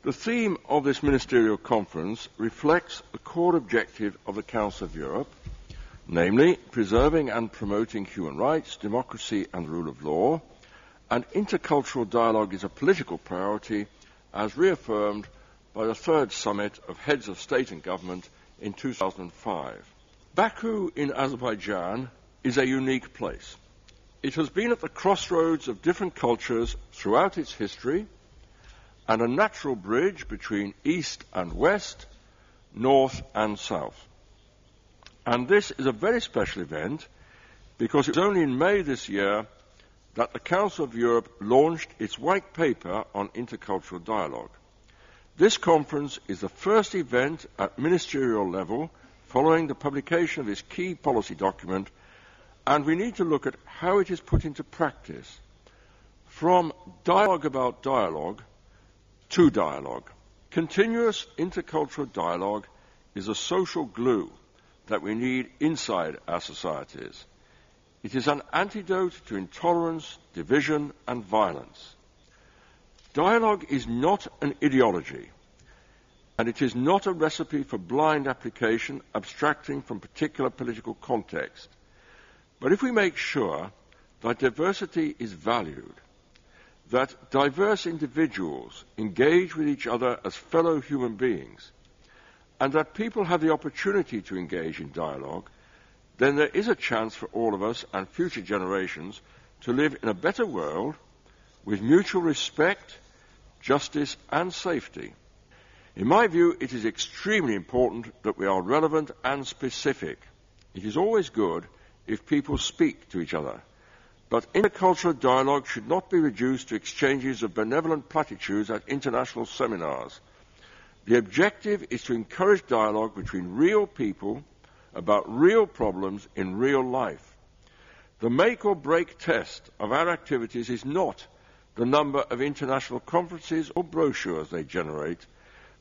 The theme of this ministerial conference reflects the core objective of the Council of Europe, namely preserving and promoting human rights, democracy and the rule of law, and intercultural dialogue is a political priority as reaffirmed by the third summit of heads of state and government in 2005. Baku in Azerbaijan is a unique place. It has been at the crossroads of different cultures throughout its history and a natural bridge between East and West, North and South. And this is a very special event because it was only in May this year that the Council of Europe launched its white paper on intercultural dialogue. This conference is the first event at ministerial level following the publication of this key policy document, and we need to look at how it is put into practice. From dialogue about dialogue to dialogue. Continuous intercultural dialogue is a social glue that we need inside our societies. It is an antidote to intolerance, division and violence. Dialogue is not an ideology, and it is not a recipe for blind application abstracting from particular political context. But if we make sure that diversity is valued, that diverse individuals engage with each other as fellow human beings, and that people have the opportunity to engage in dialogue, then there is a chance for all of us and future generations to live in a better world with mutual respect, justice and safety. In my view, it is extremely important that we are relevant and specific. It is always good if people speak to each other. But intercultural dialogue should not be reduced to exchanges of benevolent platitudes at international seminars. The objective is to encourage dialogue between real people about real problems in real life. The make or break test of our activities is not the number of international conferences or brochures they generate,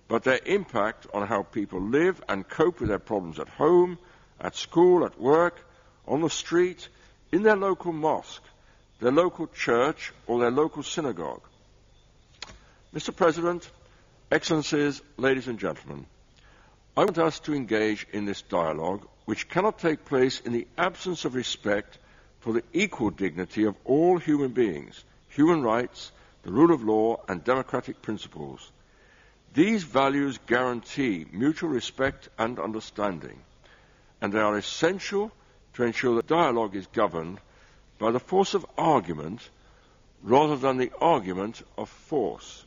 but their impact on how people live and cope with their problems at home, at school, at work, on the street, in their local mosque, their local church, or their local synagogue. Mr. President, Excellencies, ladies and gentlemen, I want us to engage in this dialogue, which cannot take place in the absence of respect for the equal dignity of all human beings, human rights, the rule of law, and democratic principles. These values guarantee mutual respect and understanding, and they are essential to ensure that dialogue is governed by the force of argument rather than the argument of force.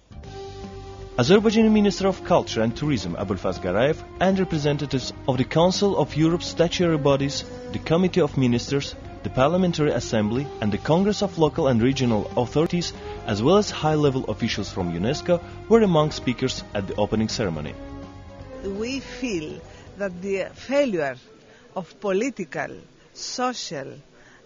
Azerbaijani Minister of Culture and Tourism Abulfaz Garayev and representatives of the Council of Europe's statutory bodies, the Committee of Ministers, the Parliamentary Assembly and the Congress of Local and Regional Authorities, as well as high-level officials from UNESCO, were among speakers at the opening ceremony. We feel that the failure of political, social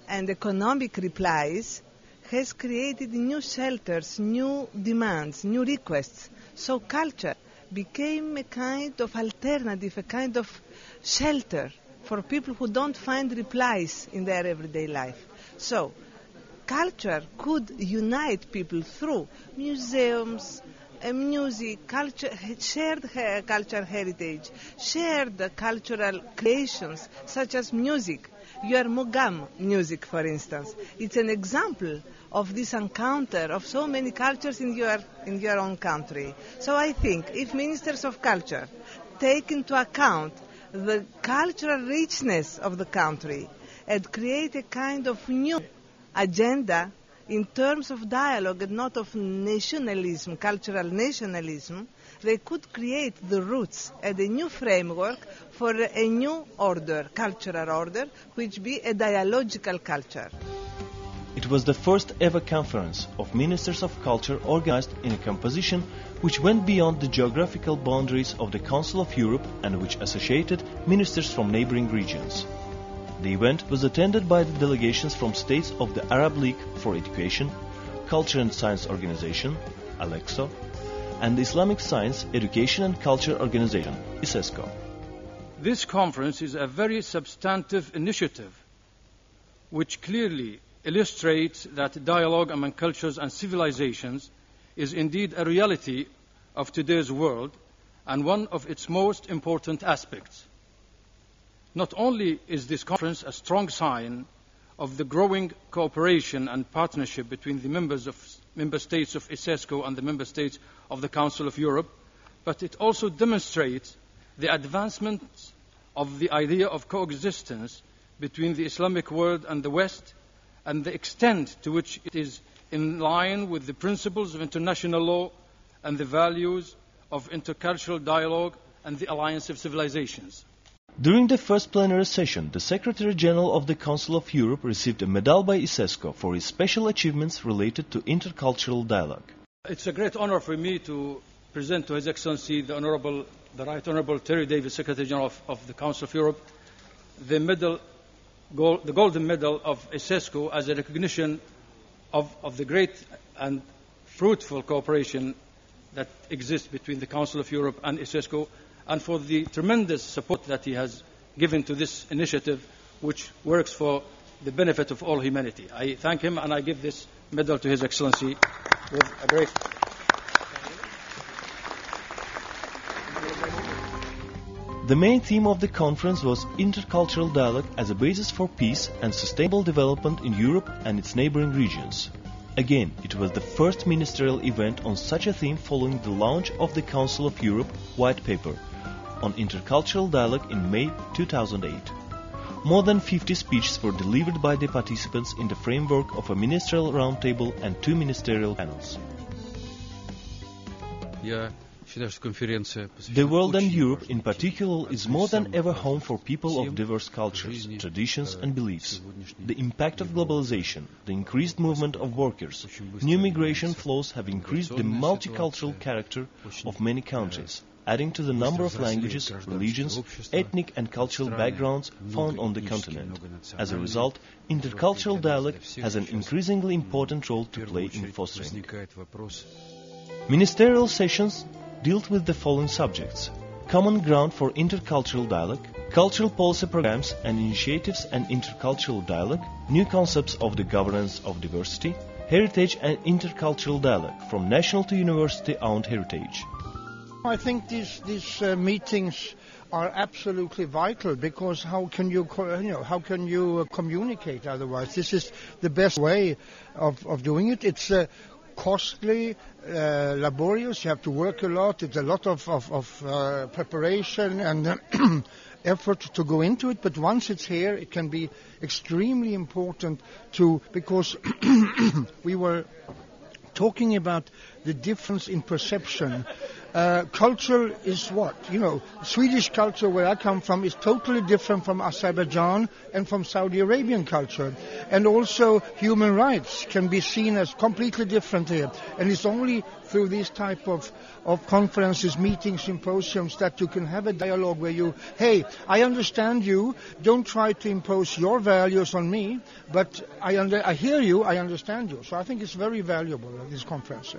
and economic replies has created new shelters, new demands, new requests. So culture became a kind of alternative, a kind of shelter for people who don't find replies in their everyday life. So culture could unite people through museums, music, culture, shared cultural heritage, shared cultural creations such as music. Your Mogam music, for instance, it's an example of this encounter of so many cultures in your own country. So I think if ministers of culture take into account the cultural richness of the country and create a kind of new agenda in terms of dialogue and not of nationalism, cultural nationalism, they could create the roots and a new framework for a new order, cultural order, which be a dialogical culture. It was the first ever conference of Ministers of Culture organized in a composition which went beyond the geographical boundaries of the Council of Europe and which associated ministers from neighboring regions. The event was attended by the delegations from states of the Arab League for Education, Culture and Science Organization, ALEXO, and the Islamic Science, Education and Culture Organization, ISESCO. This conference is a very substantive initiative which clearly illustrates that dialogue among cultures and civilizations is indeed a reality of today's world and one of its most important aspects. Not only is this conference a strong sign of the growing cooperation and partnership between the member states of ISESCO and the member states of the Council of Europe, but it also demonstrates the advancement of the idea of coexistence between the Islamic world and the West, and the extent to which it is in line with the principles of international law and the values of intercultural dialogue and the alliance of civilizations. During the first plenary session, the Secretary General of the Council of Europe received a medal by ISESCO for his special achievements related to intercultural dialogue. It's a great honor for me to present to His Excellency the Right Honorable Terry Davis, Secretary General of the Council of Europe, the Golden Medal of ISESCO as a recognition of the great and fruitful cooperation that exists between the Council of Europe and ISESCO, and for the tremendous support that he has given to this initiative, which works for the benefit of all humanity. I thank him, and I give this medal to His Excellency with a great... The main theme of the conference was intercultural dialogue as a basis for peace and sustainable development in Europe and its neighboring regions. Again, it was the first ministerial event on such a theme following the launch of the Council of Europe White Paper on intercultural dialogue in May 2008. More than 50 speeches were delivered by the participants in the framework of a ministerial roundtable and 2 ministerial panels. The world and Europe in particular is more than ever home for people of diverse cultures, traditions and beliefs. The impact of globalization, the increased movement of workers, new migration flows have increased the multicultural character of many countries, adding to the number of languages, religions, ethnic and cultural backgrounds found on the continent. As a result, intercultural dialogue has an increasingly important role to play in fostering. Ministerial sessions dealt with the following subjects: common ground for intercultural dialogue, cultural policy programs and initiatives and intercultural dialogue, new concepts of the governance of diversity, heritage and intercultural dialogue, from national to university-owned heritage. I think these meetings are absolutely vital, because how can you communicate otherwise? This is the best way of doing it. It's costly, laborious. You have to work a lot. It's a lot of preparation and effort to go into it. But once it's here, it can be extremely important because we were talking about the difference in perception. Culture is what? Swedish culture, where I come from, is totally different from Azerbaijan and from Saudi Arabian culture. And also human rights can be seen as completely different here. And it's only through these type of conferences, meetings, symposiums that you can have a dialogue where hey, I understand you, don't try to impose your values on me, but I hear you, I understand you. So I think it's very valuable, this conference.